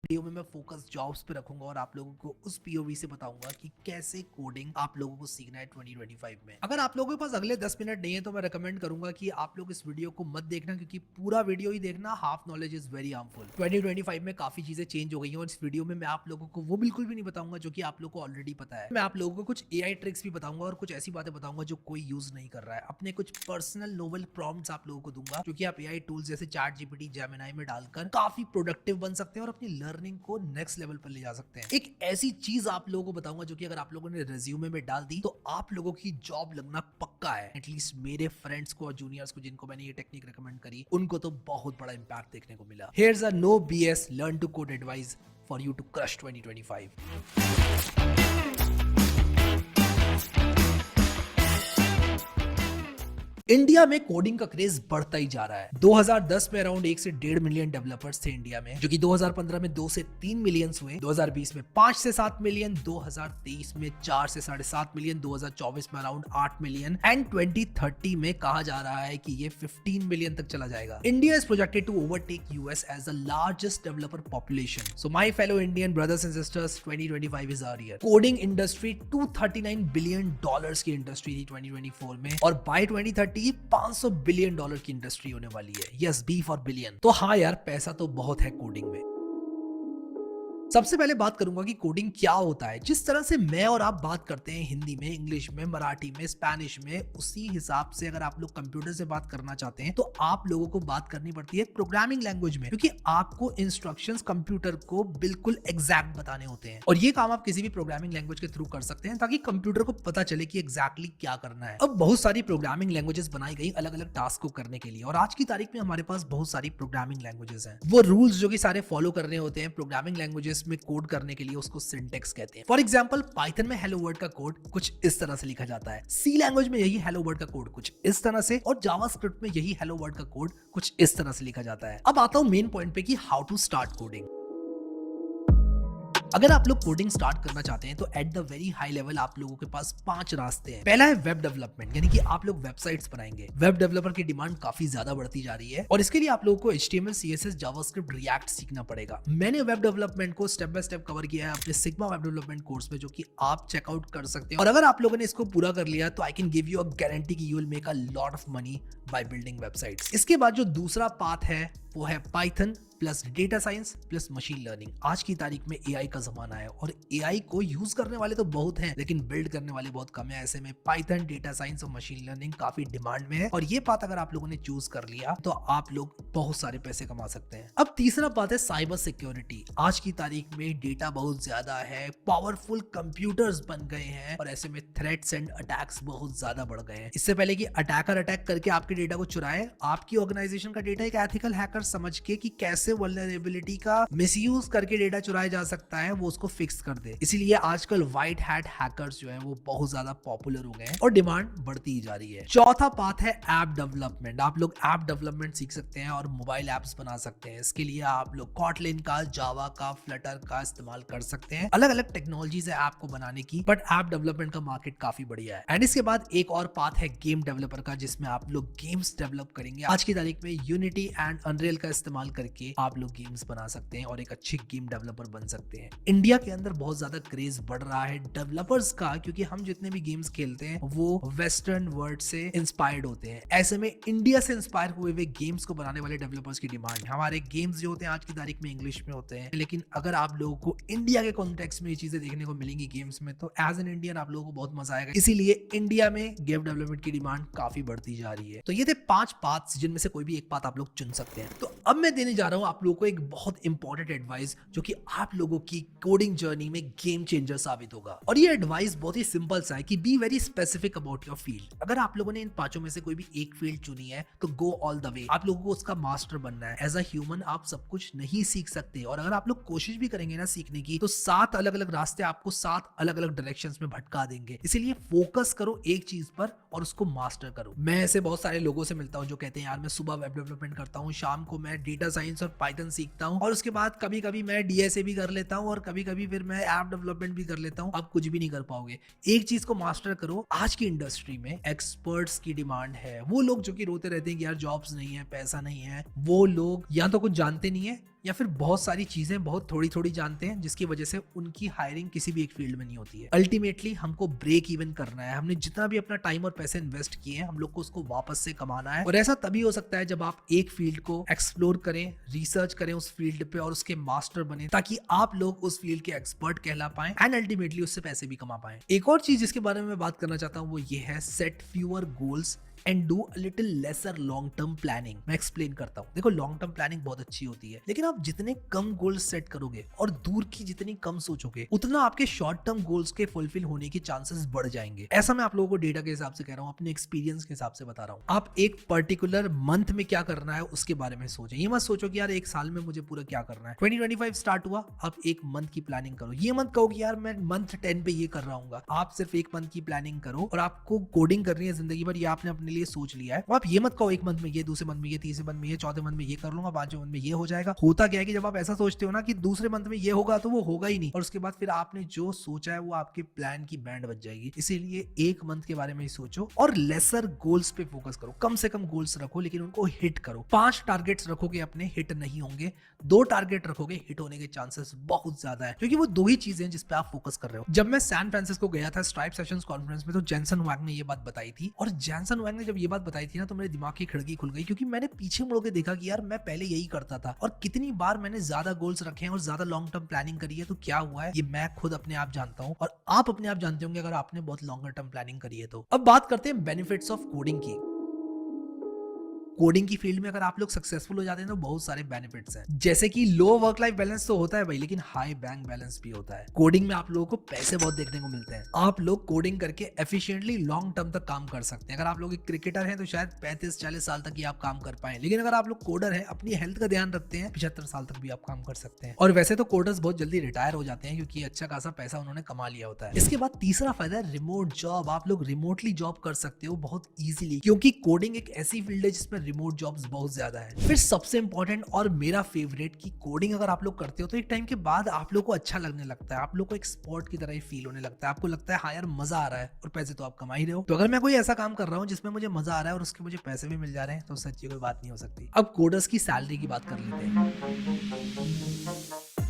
Video में मैं focus jobs पे रखूंगा और आप लोगों को उस पीओवी से बताऊंगा कि कैसे कोडिंग आप लोगों को सीखना है 2025 में। अगर आप लोगों के पास अगले 10 मिनट नहीं है तो मैं रेकमेंड करूंगा कि आप लोग इस वीडियो को मत देखना, क्योंकि पूरा वीडियो ही देखना, half knowledge is very harmful. 2025 में काफी चीजें चेंज हो गई हैं और इस वीडियो में मैं आप लोगों को वो बिल्कुल भी नहीं बताऊंगा जो कि आप लोगों को ऑलरेडी पता है। मैं आप लोगों को कुछ एआई ट्रिक्स भी बताऊंगा और कुछ ऐसी बातें बताऊंगा जो कोई यूज नहीं कर रहा है। अपने कुछ पर्सनल नोवेल प्रॉम्प्ट्स आप लोगों को दूंगा जो कि आप एआई टूल्स जैसे चैट जीपीटी, जेमिनी में डालकर काफी प्रोडक्टिव बन सकते हैं और अपनी लर्निंग को नेक्स्ट लेवल पर ले जा सकते हैं। एक ऐसी चीज आप लोगों को बताऊंगा जो कि अगर आप लोगों ने रिज्यूमे में डाल दी तो आप लोगों की जॉब लगना पक्का है। एटलीस्ट मेरे फ्रेंड्स को और जूनियर्स को जिनको मैंने ये टेक्निक रिकमेंड करी उनको तो बहुत बड़ा इंपैक्ट देखने को मिला। Here's a no BS learn to code advice for you to crush 2025। India में कोडिंग का क्रेज बढ़ता ही जा रहा है। 2010 में अराउंड 1 से 1.5 मिलियन डेवलपर्स थे इंडिया में, जो कि 2015 में 2 से 3 मिलियन हुए, 2020 में 5 से 7 मिलियन, 2023 में 4 से 7.5 मिलियन, 2024 में अराउंड 8 मिलियन एंड 2030 में कहा जा रहा है कि ये 15 मिलियन तक चला जाएगा। India is projected to overtake US as the largest developer population. So my fellow Indian brothers and sisters, 2025 is our year. Coding industry $239 billion की इंडस्ट्री थी 2024 में, और बाय 2030 $500 बिलियन की इंडस्ट्री होने वाली है। Yes, B for billion. तो हाँ यार, पैसा तो बहुत है कोडिंग में। सबसे पहले बात करूंगा कि कोडिंग क्या होता है। जिस तरह से मैं और आप बात करते हैं हिंदी में, इंग्लिश में, मराठी में, स्पेनिश में, उसी हिसाब से अगर आप लोग कंप्यूटर से बात करना चाहते हैं तो आप लोगों को बात करनी पड़ती है प्रोग्रामिंग लैंग्वेज में, क्योंकि आपको इंस्ट्रक्शंस कंप्यूटर को बिल्कुल एग्जैक्ट बताने होते हैं। और ये काम आप किसी भी प्रोग्रामिंग लैंग्वेज के थ्रू कर सकते हैं ताकि कंप्यूटर को पता चले कि एग्जैक्टली क्या करना है। अब बहुत सारी प्रोग्रामिंग लैंग्वेजेस बनाई गई अलग अलग टास्क को करने के लिए, और आज की तारीख में हमारे पास बहुत सारी प्रोग्रामिंग लैंग्वेजेस हैं। वो रूल्स जो कि सारे फॉलो करने होते हैं प्रोग्रामिंग लैंग्वेजेस में कोड करने के लिए, उसको सिंटेक्स कहते हैं। फॉर एग्जांपल, पाइथन में हेलो वर्ल्ड का कोड कुछ इस तरह से लिखा जाता है, सी लैंग्वेज में यही हेलो वर्ल्ड का कोड कुछ इस तरह से, और जावास्क्रिप्ट में यही हेलो वर्ल्ड का कोड कुछ इस तरह से लिखा जाता है। अब आता हूं मेन पॉइंट पे कि हाउ टू स्टार्ट कोडिंग। अगर आप लोग कोडिंग स्टार्ट करना चाहते हैं तो at the very high level आप लोगों के पास 5 रास्ते हैं। पहला है वेब डेवलपमेंट, यानी कि आप लोग वेबसाइट्स बनाएंगे। वेब डेवलपर की डिमांड काफी ज्यादा बढ़ती जा रही है और इसके लिए आप लोगों को HTML, CSS, जावास्क्रिप्ट, रिएक्ट सीखना पड़ेगा। मैंने वेब डेवलपमेंट को स्टेप बाय स्टेप कवर किया है अपने सिग्मा वेब डेवलपमेंट कोर्स में, जो कि आप चेकआउट कर सकते हैं। और अगर आप लोगों ने इसको पूरा कर लिया तो I can give you a guarantee कि you will make a lot of money by building websites. इसके बाद जो दूसरा पाथ है वो है Python plus data science plus machine learning. आज की तारीख में एआई का जमाना है और एआई को यूज करने वाले तो बहुत हैं लेकिन बिल्ड करने वाले बहुत कम है। ऐसे में पाइथन, डेटा साइंस और मशीन लर्निंग काफी डिमांड में है, और ये बात अगर आप लोगों ने चूज कर लिया तो आप लोग बहुत सारे पैसे कमा सकते हैं। अब तीसरा बात है साइबर सिक्योरिटी। आज की तारीख में डेटा बहुत ज्यादा है, पावरफुल कंप्यूटर्स बन गए हैं और ऐसे में थ्रेट्स एंड अटैक्स बहुत ज्यादा बढ़ गए हैं। इससे पहले कि अटैकर अटैक करके आपके डेटा को चुराए, आपकी ऑर्गेनाइजेशन का डेटा एक एथिकल हैकर समझ के कि कैसे वल्नरेबिलिटी का मिसयूज करके डेटा चुराया जा सकता है वो उसको फिक्स कर दे। इसीलिए आजकल व्हाइट हैट हैकर्स जो है वो बहुत ज्यादा पॉपुलर हो गए हैं और डिमांड बढ़ती ही जा रही है। चौथा पाथ है ऐप डेवलपमेंट। आप लोग ऐप डेवलपमेंट सीख सकते हैं और मोबाइल एप्स बना सकते हैं। इसके लिए आप लोग कॉटलिन का, जावा का, फ्लटर का इस्तेमाल कर सकते हैं। अलग अलग टेक्नोलॉजीज है ऐप को बनाने की, बट ऐप डेवलपमेंट का मार्केट काफी बढ़िया है। एंड इसके बाद एक और पाथ है गेम डेवलपर का, जिसमें आप लोग गेम्स डेवलप करेंगे। आज की तारीख में यूनिटी एंड अनरियल का इस्तेमाल करके आप लोग गेम्स बना सकते हैं और एक अच्छे गेम डेवलपर बन सकते हैं। इंडिया के अंदर बहुत ज्यादा क्रेज बढ़ रहा है डेवलपर्स का, क्योंकि हम जितने भी गेम्स खेलते हैं वो वेस्टर्न वर्ल्ड से इंस्पायर्ड होते हैं। ऐसे में इंडिया से इंस्पायर हुए हुए गेम्स को बनाने वाले डेवलपर्स की डिमांड। हमारे गेम्स जो होते हैं आज की तारीख में इंग्लिश में होते हैं, लेकिन अगर आप लोगों को इंडिया के कॉन्टेक्स्ट में ये चीजें देखने को मिलेंगी गेम्स में तो एज एन इंडियन आप लोगों को बहुत मजा आएगा। इसीलिए इंडिया में गेम डेवलपमेंट की डिमांड काफी बढ़ती जा रही है। तो ये थे 5 पाथ्स जिनमें से कोई भी एक पाथ आप लोग चुन सकते हैं। तो अब मैं देने जा रहा हूं आप लोगों को एक बहुत इंपॉर्टेंट एडवाइस जो कि आप लोगों की कोडिंग जर्नी में गेम चेंजर साबित होगा। और ये एडवाइस बहुत ही सिंपल सा है कि be very specific about your field. अगर आप लोगों ने इन 5 में से कोई भी एक फील्ड चुनी है तो गो ऑल द वे। आप लोगों को उसका मास्टर बनना है। एज अ ह्यूमन आप सब कुछ नहीं सीख सकते, और अगर आप लोग कोशिश भी करेंगे ना सीखने की तो 7 अलग अलग रास्ते आपको 7 अलग अलग डायरेक्शंस में भटका देंगे। इसीलिए फोकस करो एक चीज पर और उसको मास्टर करो। मैं ऐसे बहुत सारे लोगों से मिलता हूँ जो कहते हैं यार मैं सुबह वेब डेवलपमेंट करता हूँ, शाम को मैं डेटा साइंस और पाइथन सीखता हूँ, और उसके बाद कभी कभी मैं डीएसए भी कर लेता हूँ और कभी कभी फिर मैं ऐप डेवलपमेंट भी कर लेता हूँ। आप कुछ भी नहीं कर पाओगे। एक चीज को मास्टर करो। आज की इंडस्ट्री में एक्सपर्ट्स की डिमांड है। वो लोग जो कि रोते रहते हैं कि यार जॉब्स नहीं है, पैसा नहीं है, वो लोग या तो कुछ जानते नहीं है या फिर बहुत सारी चीजें बहुत थोड़ी थोड़ी जानते हैं, जिसकी वजह से उनकी हायरिंग किसी भी एक फील्ड में नहीं होती है। अल्टीमेटली हमको ब्रेक इवन करना है, हमने जितना भी अपना टाइम और पैसे इन्वेस्ट किए हैं हम लोग को उसको वापस से कमाना है। और ऐसा तभी हो सकता है जब आप एक फील्ड को एक्सप्लोर करें, रिसर्च करें उस फील्ड पे और उसके मास्टर बने, ताकि आप लोग उस फील्ड के एक्सपर्ट कहला पाएं एंड अल्टीमेटली उससे पैसे भी कमा पाएं। एक और चीज जिसके बारे में मैं बात करना चाहता हूं वो ये है set fewer goals and do a little lesser long term planning. मैं एक्सप्लेन करता हूँ। देखो, लॉन्ग टर्म प्लानिंग बहुत अच्छी होती है, लेकिन आप जितने कम गोल्स सेट करोगे और दूर की जितनी कम सोचोगे, उतना आपके शॉर्ट टर्म गोल्स के फुलफिल होने के चांसेस बढ़ जाएंगे। ऐसा मैं आप लोगों को डेटा के हिसाब से कह रहा हूँ, अपने एक्सपीरियंस के हिसाब से बता रहा हूँ। आप एक पर्टिकुलर मंथ में क्या करना है उसके बारे में सोचें। ये मत सोचो कि यार एक साल में मुझे पूरा क्या करना है। 2025 स्टार्ट हुआ, आप एक मंथ की प्लानिंग करो। ये मत कहो कि यार मैं मंथ 10 पे ये कर रहा हूँ। आप सिर्फ एक मंथ की प्लानिंग करो और आपको कोडिंग करनी है जिंदगी भर, ये आपने अपने लिए सोच लिया है। आप ये मत कहो एक मंथ में ये, दूसरे मंथ में ये, तीसरे मंथ में ये, चौथे मंथ में ये कर लूंगा, पांचवें मंथ में ये हो जाएगा। होता क्या है कि जब आप ऐसा सोचते हो ना कि दूसरे मंथ में ये होगा, तो वो होगा ही नहीं, और उसके बाद फिर आपने जो सोचा है वो आपके प्लान की बैंड बज जाएगी। इसीलिए एक मंथ के बारे में ही सोचो और लेसर गोल्स पे फोकस करो। कम से कम गोल्स रखो लेकिन उनको हिट करो। 5 टारगेट्स रखोगे अपने, हिट नहीं होंगे। 2 टारगेट रखोगे, हिट होने के चांसेस बहुत ज्यादा है, क्योंकि वो 2 ही चीजें हैं जिस पे आप फोकस कर रहे हो। जब मैं सैन फ्रांसिस्को गया था स्ट्राइप सेशंस कॉन्फ्रेंस में, तो जेंसन हुआंग ने ये बात बताई थी, और जेंसन हुआंग ने जब ये बात बताई थी ना, तो मेरे दिमाग की खिड़की खुल गई, क्योंकि मैंने पीछे मुड़ के देखा कि यार मैं पहले यही करता था और कितनी बार मैंने ज्यादा गोल्स रखे हैं और ज्यादा लॉन्ग टर्म प्लानिंग करी है, तो क्या हुआ है ये मैं खुद अपने आप जानता हूं और आप अपने आप जानते होंगे अगर आपने बहुत लॉन्गर टर्म प्लानिंग करी है तो। अब बात करते हैं बेनिफिट्स ऑफ कोडिंग की। कोडिंग की फील्ड में अगर आप लोग सक्सेसफुल हो जाते हैं तो बहुत सारे बेनिफिट्स हैं, जैसे कि लो वर्क लाइफ बैलेंस तो होता है भाई, लेकिन हाई बैंक बैलेंस भी होता है। कोडिंग में आप लोगों को पैसे बहुत देखने को मिलते हैं। आप लोग कोडिंग करके एफिशिएंटली लॉन्ग टर्म तक काम कर सकते हैं। अगर आप लोग एक क्रिकेटर हैं तो शायद 35-40 साल तक ही आप काम कर पाए, लेकिन अगर आप लोग कोडर हैं, अपनी हेल्थ का ध्यान रखते हैं, 75 साल तक भी आप काम कर सकते हैं। और वैसे तो कोडर्स बहुत जल्दी रिटायर हो जाते हैं, क्योंकि अच्छा खासा पैसा उन्होंने कमा लिया होता है। इसके बाद तीसरा फायदा है रिमोट जॉब। आप लोग रिमोटली जॉब कर सकते हो बहुत ईजिली, क्योंकि कोडिंग एक ऐसी फील्ड है जिसमें रिमोट जॉब्स बहुत ज्यादा है। फिर सबसे इंपॉर्टेंट और मेरा फेवरेट, की कोडिंग अगर आप लोग करते हो तो एक टाइम के बाद आप लोग को अच्छा लगने लगता है, आप लोग को एक स्पोर्ट की तरह ही फील होने लगता है। आपको लगता है हाँ यार मजा आ रहा है, और पैसे तो आप कमा ही रहे हो। तो अगर मैं कोई ऐसा काम कर रहा हूँ जिसमें मुझे मजा आ रहा है और उसके मुझे पैसे भी मिल जा रहे हैं, तो सच्ची कोई बात नहीं हो सकती। अब कोडर्स की सैलरी की बात कर लेते हैं।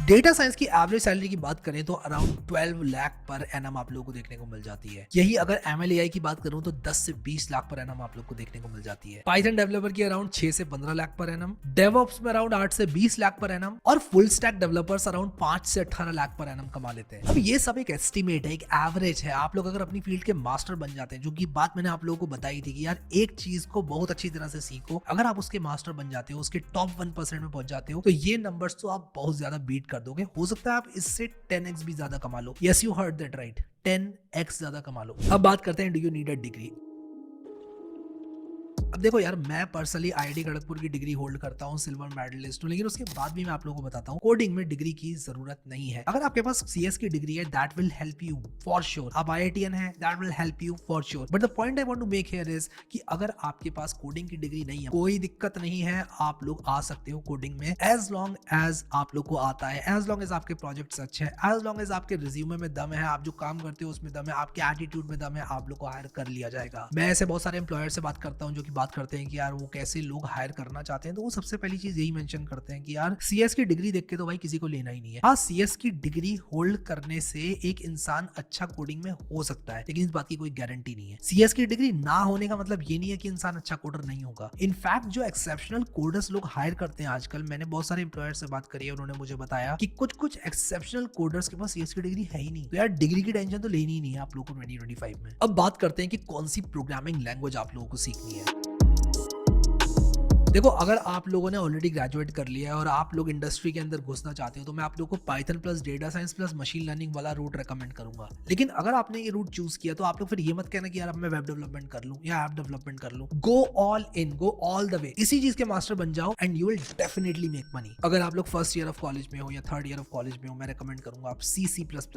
डेटा साइंस की एवरेज सैलरी की बात करें तो अराउंड 12 लाख पर एनम आप लोगों को देखने को मिल जाती है। यही अगर MLAI की बात करूं तो 10 से 20 लाख पर एनम आप लोग को देखने को मिल जाती है। पाइथन डेवलपर की अराउंड 6 से 15 लाख पर एनम, डेवऑप्स में अराउंड 8 से 20 लाख पर एनम, और फुल स्टैक डेवलपर्स अराउंड 5 से 18 लाख पर एनम कमा लेते हैं। अब ये सब एक एस्टिमेट है, एक एवरेज है। आप लोग अगर अपनी फील्ड के मास्टर बन जाते हैं, जो की बात मैंने आप लोगों को बताई थी कि यार एक चीज को बहुत अच्छी तरह से सीखो, अगर आप उसके मास्टर बन जाते हो, उसके टॉप 1% में पहुंच जाते हो, तो ये नंबर्स तो आप बहुत ज्यादा बीट कर दोगे। हो सकता है आप इससे 10x भी ज्यादा कमा लो। Yes you heard that right, 10x ज्यादा कमा लो। अब बात करते हैं do you need a degree. अब देखो यार, मैं पर्सनली IIT खड़गपुर की डिग्री होल्ड करता हूँ, सिल्वर मेडलिस्ट हूँ, लेकिन उसके बाद भी मैं आप लोगों को बताता हूँ कोडिंग में डिग्री की जरूरत नहीं है। अगर आपके पास CS की डिग्री है, that will help you for sure. आप IITian है, that will help you for sure. But the point I want to make here is कि अगर आपके पास कोडिंग की डिग्री नहीं है, कोई दिक्कत नहीं है, आप लोग आ सकते हो कोडिंग में, एज लॉन्ग एज आप लोग को आता है, एज लॉन्ग एज आपके प्रोजेक्ट्स अच्छे हैं, एज लॉन्ग एज आपके रिज्यूमे में दम है, आप जो काम करते हो उसमें दम है, आपके एटीट्यूड में दम है, आप लोग को हायर कर लिया जाएगा। मैं ऐसे बहुत सारे एम्प्लॉयर से बात करता हूँ जो कि बात करते हैं कि यार वो कैसे लोग हायर करना चाहते हैं, तो वो सबसे पहली चीज यही मेंशन करते हैं कि यार CS की डिग्री देख के तो भाई किसी को लेना ही नहीं है। हाँ, CS की डिग्री होल्ड करने से एक इंसान अच्छा कोडिंग में हो सकता है, लेकिन इस बात की कोई गारंटी नहीं है। CS की डिग्री ना होने का मतलब ये नहीं है कि इंसान अच्छा कोडर नहीं होगा। इनफैक्ट जो एक्सेप्शनल कोडर्स लोग हायर करते हैं आजकल, मैंने बहुत सारे एम्प्लॉयर से बात करी है, उन्होंने मुझे बताया कि कुछ एक्सेप्शनल कोडर्स के पास CS की डिग्री है ही नहीं। तो यार डिग्री की टेंशन तो लेनी ही नहीं है आप लोगों को 2025 में। अब बात करते हैं कि कौन सी प्रोग्रामिंग लैंग्वेज आप लोगों को सीखनी है। देखो, अगर आप लोगों ने ऑलरेडी ग्रेजुएट कर लिया है और आप लोग इंडस्ट्री के अंदर घुसना चाहते हो, तो मैं आप लोगों को Python plus data science plus machine learning वाला रूट रेकमेंड करूंगा। लेकिन अगर आपने ये रूट चूज किया तो आप लोग फिर ये मत कहना कि यार अब मैं वेब डेवलपमेंट कर लूं या ऐप डेवलपमेंट कर लूं। Go all in, go all the way, इसी चीज के मास्टर बन जाओ and you will definitely make money. अगर आप लोग फर्स्ट ईयर ऑफ कॉलेज में हो या थर्ड ईयर ऑफ कॉलेज में हो, मैं रेकमेंड करूंगा आप C++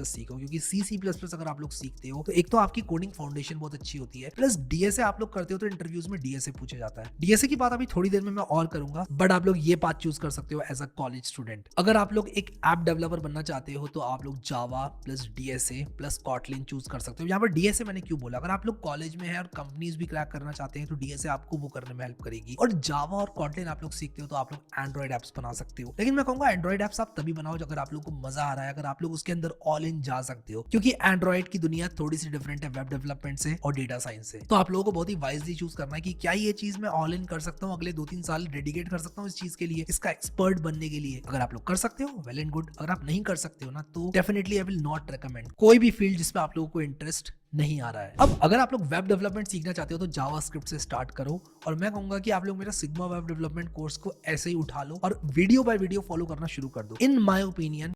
सीखो, क्योंकि C++ अगर आप लोग सीखते हो तो एक तो आपकी कोडिंग फाउंडेशन बहुत अच्छी होती है, प्लस DSA आप लोग करते हो तो इंटरव्यूज में DSA पूछा जाता है। DSA की बात अभी थोड़ी देर में मैं और करूंगा, बट आप लोग ये पाथ चूज कर सकते हो एज अ कॉलेज स्टूडेंट। अगर आप लोग एक ऐप डेवलपर बनना चाहते हो तो आप लोग Java plus DSA plus Kotlin choose कर सकते हो। यहाँ पर डीएसए मैंने क्यों बोला, अगर आप लोग कॉलेज में है और कंपनीज भी क्रैक करना चाहते हैं तो डीएसए आपको वो करने में हेल्प करेगी। और जावा और कॉटलिन आप लोग सीखते हो तो आप लोग एंड्रॉइड एप्स बना सकते हो। लेकिन मैं कहूंगा एंड्रॉइड एप्स आप तभी बनाओ अगर आप लोग को मजा आ रहा है, अगर आप लोग उसके अंदर ऑल इन जा सकते हो, क्योंकि एंड्रॉइड की दुनिया थोड़ी सी डिफरेंट है वेब डेवलपमेंट से और डेटा साइंस से। तो आप लोगों को बहुत ही वाइजली चूज करना है कि क्या ये चीज मैं ऑल इन कर सकता हूँ, अगले 2-3 साल डेडिकेट कर सकता हूँ इस चीज के लिए, इसका एक्सपर्ट बनने के लिए। अगर आप लोग कर सकते हो वेल एंड गुड, अगर आप नहीं कर सकते हो ना तो definitely I will not recommend कोई भी फील्ड जिसमें आप लोगों को इंटरेस्ट नहीं आ रहा है। अब अगर आप लोग वेब डेवलपमेंट सीखना चाहते हो तो जावास्क्रिप्ट से स्टार्ट करो, और मैं कहूंगा कि आप लोग मेरा सिग्मा वेब डेवलपमेंट कोर्स को ऐसे ही उठा लो और वीडियो बाय वीडियो फॉलो करना शुरू कर दो। In my opinion